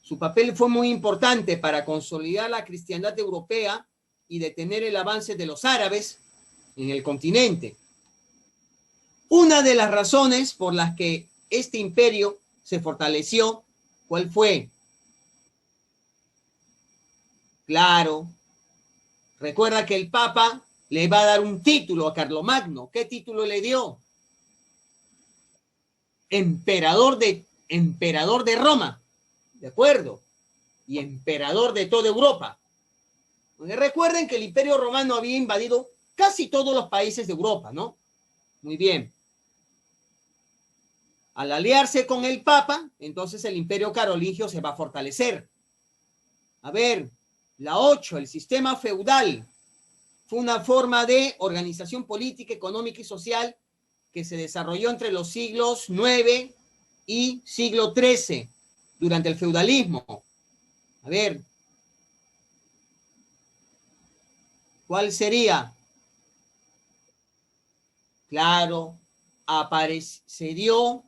Su papel fue muy importante para consolidar la cristiandad europea y detener el avance de los árabes en el continente. Una de las razones por las que este imperio se fortaleció, ¿cuál fue? Claro. Recuerda que el Papa le va a dar un título a Carlomagno. ¿Qué título le dio? Emperador de Roma, ¿de acuerdo? Y emperador de toda Europa. Porque recuerden que el Imperio Romano había invadido casi todos los países de Europa, ¿no? Muy bien. Al aliarse con el Papa, entonces el Imperio Carolingio se va a fortalecer. A ver, la 8, el sistema feudal, fue una forma de organización política, económica y social que se desarrolló entre los siglos 9 y siglo 13 durante el feudalismo. A ver, ¿cuál sería? Claro, apareció,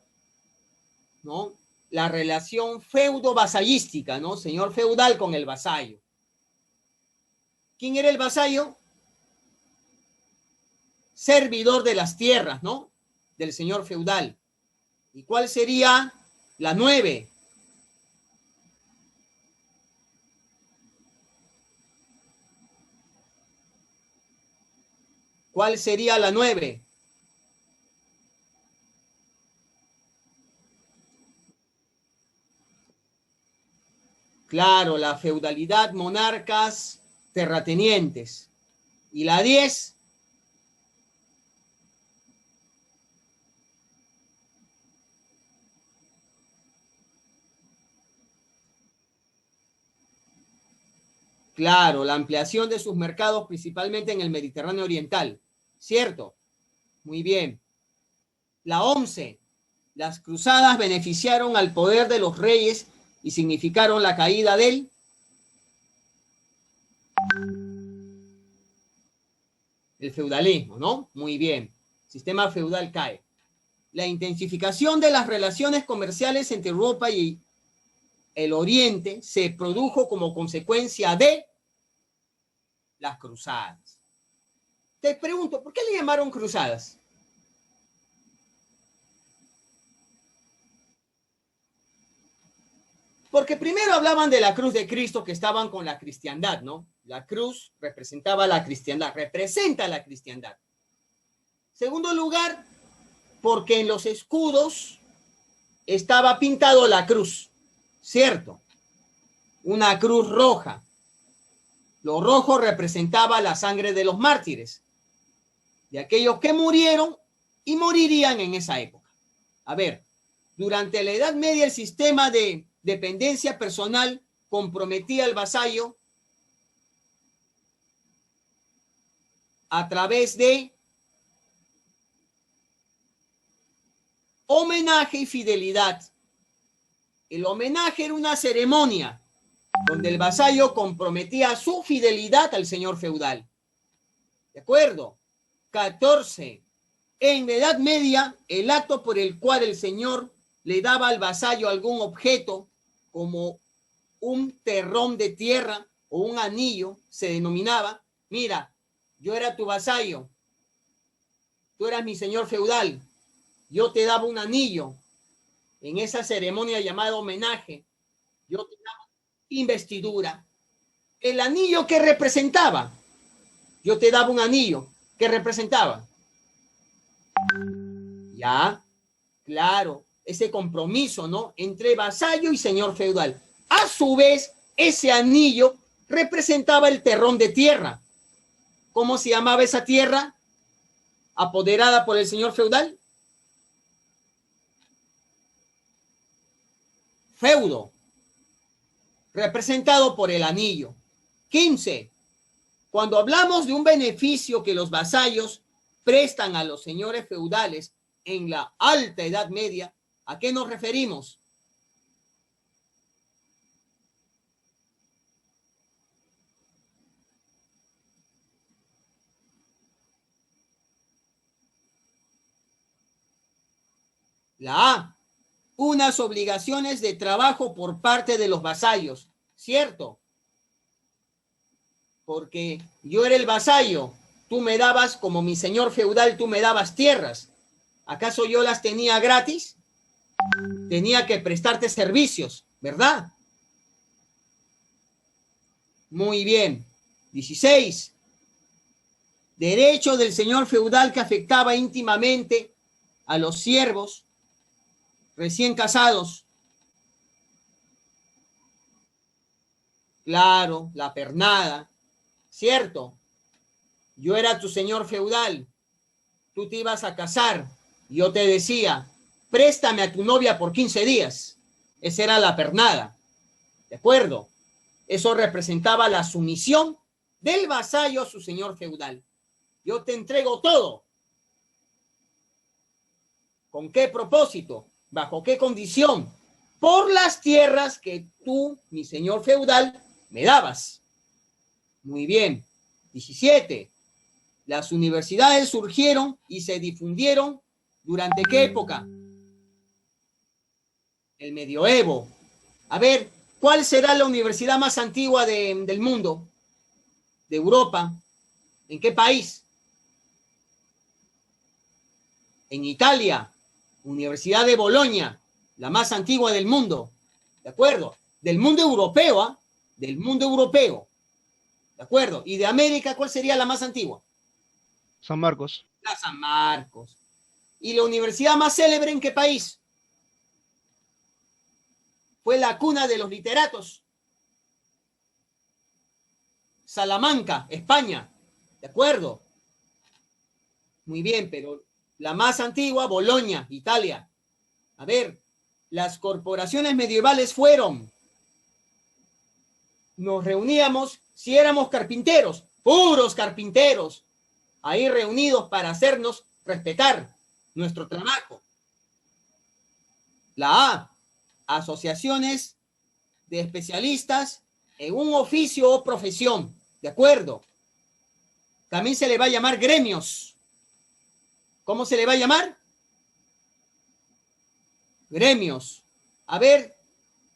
¿no?, la relación feudo-vasallística, ¿no? Señor feudal con el vasallo. ¿Quién era el vasallo? Servidor de las tierras, ¿no?, del señor feudal. ¿Y cuál sería la 9? ¿Cuál sería la 9? Claro, la feudalidad, monarcas, terratenientes. ¿Y la 10? Claro, la ampliación de sus mercados, principalmente en el Mediterráneo Oriental. ¿Cierto? Muy bien. La 11. Las cruzadas beneficiaron al poder de los reyes y significaron la caída del feudalismo, ¿no? Muy bien. El sistema feudal cae. La intensificación de las relaciones comerciales entre Europa y el Oriente se produjo como consecuencia de las cruzadas. Te pregunto, ¿por qué le llamaron cruzadas? Porque primero hablaban de la cruz de Cristo, que estaban con la cristiandad, ¿no? La cruz representaba la cristiandad, representa la cristiandad. Segundo lugar, porque en los escudos estaba pintado la cruz, ¿cierto? Una cruz roja. Lo rojo representaba la sangre de los mártires, de aquellos que murieron y morirían en esa época. A ver, durante la Edad Media el sistema de dependencia personal comprometía al vasallo a través de homenaje y fidelidad. El homenaje era una ceremonia donde el vasallo comprometía su fidelidad al señor feudal. ¿De acuerdo? 14. En la Edad Media, el acto por el cual el señor le daba al vasallo algún objeto, como un terrón de tierra o un anillo, se denominaba: mira, yo era tu vasallo, tú eras mi señor feudal, yo te daba un anillo. En esa ceremonia llamada homenaje, yo te daba investidura. El anillo que representaba, yo te daba un anillo que representaba. Ya, claro, ese compromiso, ¿no?, entre vasallo y señor feudal. A su vez, ese anillo representaba el terrón de tierra. ¿Cómo se llamaba esa tierra apoderada por el señor feudal? Feudo, representado por el anillo. 15. Cuando hablamos de un beneficio que los vasallos prestan a los señores feudales en la alta Edad Media, ¿a qué nos referimos? La A. Unas obligaciones de trabajo por parte de los vasallos, ¿cierto? Porque yo era el vasallo, tú me dabas, como mi señor feudal, tú me dabas tierras. ¿Acaso yo las tenía gratis? Tenía que prestarte servicios, ¿verdad? Muy bien. 16. derecho del señor feudal que afectaba íntimamente a los siervos recién casados. Claro, la pernada, ¿cierto? Yo era tu señor feudal, tú te ibas a casar, y yo te decía, préstame a tu novia por 15 días. Esa era la pernada, ¿de acuerdo? Eso representaba la sumisión del vasallo a su señor feudal. Yo te entrego todo. ¿Con qué propósito? ¿Bajo qué condición? Por las tierras que tú, mi señor feudal, me dabas. Muy bien. 17. Las universidades surgieron y se difundieron ¿durante qué época? El medioevo. A ver, ¿cuál será la universidad más antigua del mundo? De Europa. ¿En qué país? En Italia. Universidad de Bolonia, la más antigua del mundo. ¿De acuerdo? Del mundo europeo, ¿ah? Del mundo europeo. ¿De acuerdo? ¿Y de América cuál sería la más antigua? San Marcos. La San Marcos. ¿Y la universidad más célebre en qué país? Fue la cuna de los literatos. Salamanca, España. ¿De acuerdo? Muy bien, pero la más antigua, Bolonia, Italia. A ver, las corporaciones medievales fueron. Nos reuníamos, si éramos carpinteros, puros carpinteros, ahí reunidos para hacernos respetar nuestro trabajo. La A, asociaciones de especialistas en un oficio o profesión, ¿de acuerdo? También se le va a llamar gremios. ¿Cómo se le va a llamar? Gremios. A ver,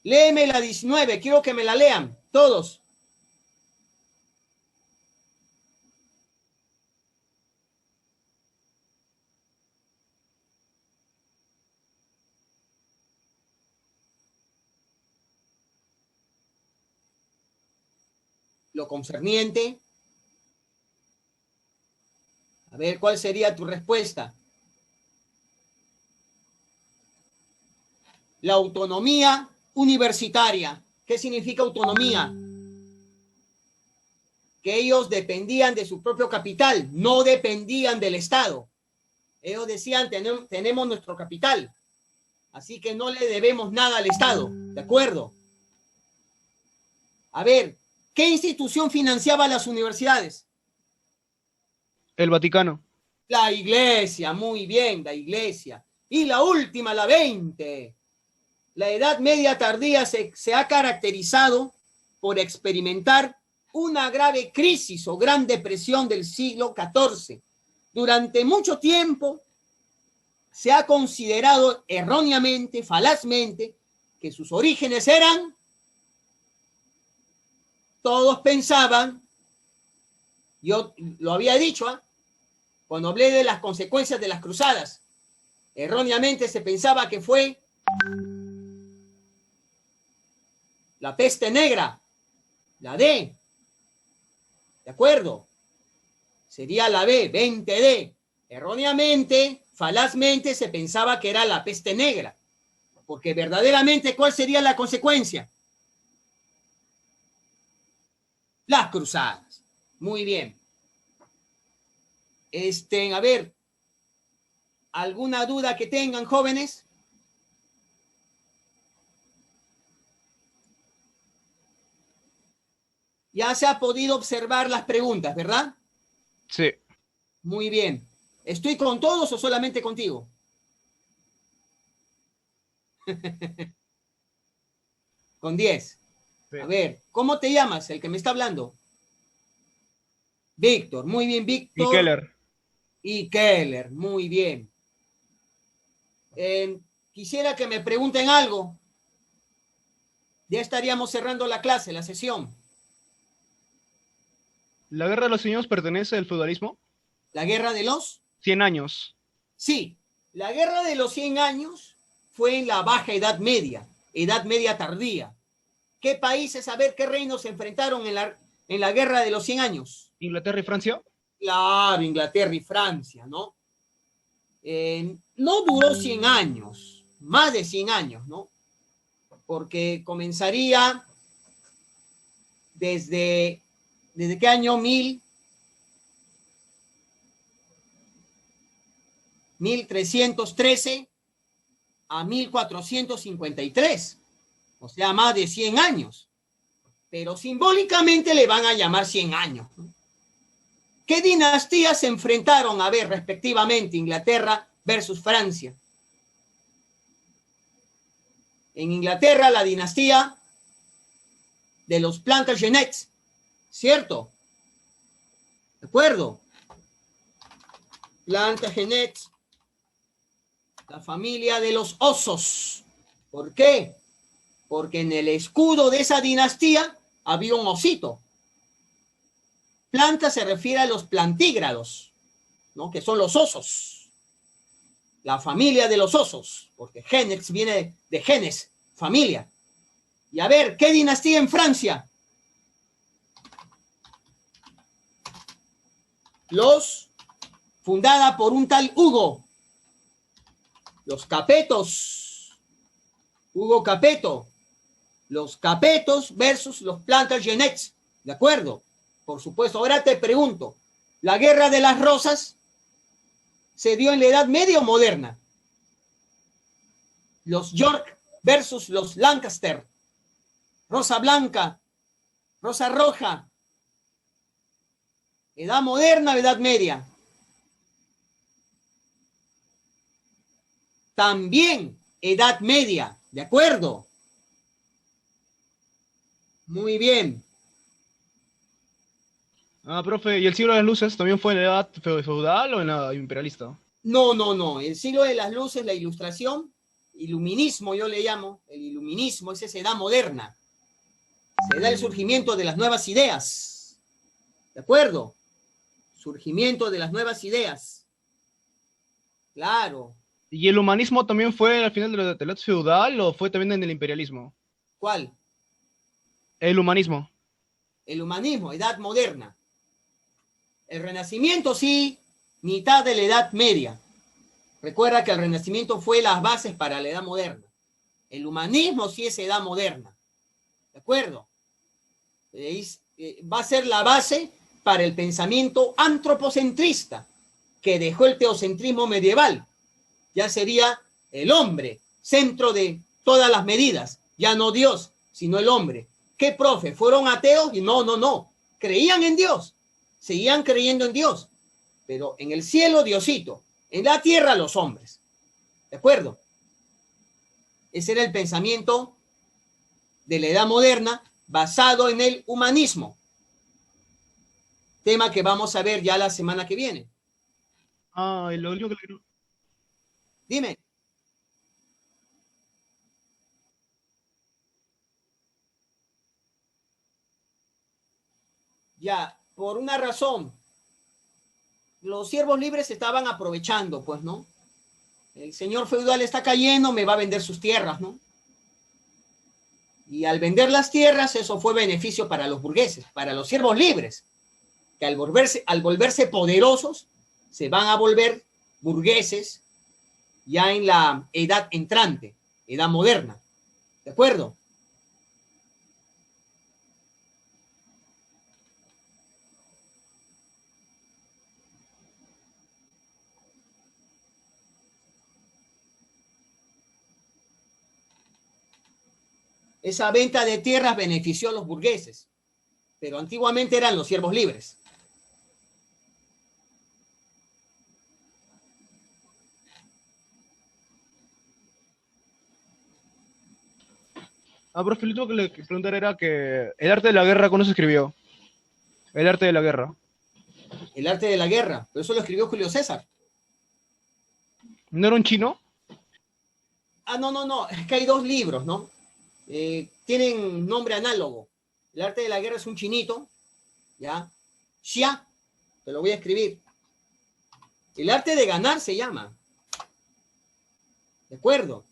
léeme la 19, quiero que me la lean, todos. Lo concerniente. A ver, ¿cuál sería tu respuesta? La autonomía universitaria. ¿Qué significa autonomía? Que ellos dependían de su propio capital, no dependían del Estado. Ellos decían, tenemos nuestro capital, así que no le debemos nada al Estado, ¿de acuerdo? A ver, ¿qué institución financiaba las universidades? El Vaticano. La Iglesia, muy bien, la Iglesia. Y la última, la 20. La Edad Media tardía se ha caracterizado por experimentar una grave crisis o gran depresión del siglo XIV. Durante mucho tiempo se ha considerado erróneamente, falazmente, que sus orígenes eran, todos pensaban, yo lo había dicho, cuando hablé de las consecuencias de las cruzadas, erróneamente se pensaba que fue la peste negra, la D, ¿de acuerdo? Sería la B, 20D. Erróneamente, falazmente, se pensaba que era la peste negra, porque verdaderamente, ¿cuál sería la consecuencia? Las cruzadas. Muy bien. A ver, ¿alguna duda que tengan, jóvenes? Ya se ha podido observar las preguntas, ¿verdad? Sí. Muy bien. ¿Estoy con todos o solamente contigo? Con 10. Sí. A ver, ¿cómo te llamas, el que me está hablando? Víctor. Muy bien, Víctor. Y Keller. Y Keller. Muy bien. Quisiera que me pregunten algo. Ya estaríamos cerrando la clase, la sesión. ¿La Guerra de los 100 años pertenece al feudalismo? ¿La guerra de los? 100 años. Sí, la guerra de los 100 años fue en la Baja Edad Media tardía. ¿Qué países, a ver, qué reinos se enfrentaron en la guerra de los 100 años? ¿Inglaterra y Francia? Claro, Inglaterra y Francia, ¿no? No duró 100 años, más de 100 años, ¿no? Porque comenzaría ¿desde qué año? 1313 a 1453, o sea, más de 100 años. Pero simbólicamente le van a llamar 100 años, ¿no? ¿Qué dinastías se enfrentaron a ver respectivamente Inglaterra versus Francia? En Inglaterra, la dinastía de los Plantagenets, ¿cierto? ¿De acuerdo? Plantagenets, la familia de los osos. ¿Por qué? Porque en el escudo de esa dinastía había un osito. Planta se refiere a los plantígrados, ¿no? Que son los osos. La familia de los osos, porque genes viene de genes, familia. Y a ver, ¿qué dinastía en Francia? Fundada por un tal Hugo. Los Capetos. Hugo Capeto. Los Capetos versus los Plantagenets. ¿De acuerdo? Por supuesto. Ahora te pregunto, ¿la Guerra de las Rosas se dio en la Edad Media o moderna? Los York versus los Lancaster. Rosa blanca, rosa roja. ¿Edad moderna o edad media? También edad media, ¿de acuerdo? Muy bien. Profe, ¿y el siglo de las luces también fue en la edad feudal o en la imperialista? No. El siglo de las luces, la ilustración, iluminismo yo le llamo, el iluminismo, esa es edad moderna. Se da el surgimiento de las nuevas ideas. ¿De acuerdo? Surgimiento de las nuevas ideas. Claro. ¿Y el humanismo también fue al final de la edad feudal o fue también en el imperialismo? ¿Cuál? El humanismo. El humanismo, edad moderna. El Renacimiento sí, mitad de la Edad Media. Recuerda que el Renacimiento fue las bases para la edad moderna. El humanismo sí es edad moderna. ¿De acuerdo? Va a ser la base para el pensamiento antropocentrista que dejó el teocentrismo medieval. Ya sería el hombre, centro de todas las medidas. Ya no Dios, sino el hombre. ¿Qué, profe? ¿Fueron ateos? Y no. Creían en Dios. Seguían creyendo en Dios. Pero en el cielo, Diosito. En la tierra, los hombres. ¿De acuerdo? Ese era el pensamiento de la edad moderna basado en el humanismo. Tema que vamos a ver ya la semana que viene. Y lo único que... Dime. Ya, por una razón. Los siervos libres se estaban aprovechando, pues, ¿no? El señor feudal está cayendo, me va a vender sus tierras, ¿no? Y al vender las tierras, eso fue beneficio para los burgueses, para los siervos libres, que al volverse poderosos, se van a volver burgueses ya en la edad entrante, edad moderna. ¿De acuerdo? Esa venta de tierras benefició a los burgueses, pero antiguamente eran los siervos libres. Profe, lo último que le preguntar era que el arte de la guerra, ¿cuándo se escribió? El arte de la guerra. El arte de la guerra, pero eso lo escribió Julio César. ¿No era un chino? No, es que hay dos libros, ¿no? Tienen nombre análogo. El arte de la guerra es un chinito, ¿ya? Xia, te lo voy a escribir. El arte de ganar se llama. ¿De acuerdo?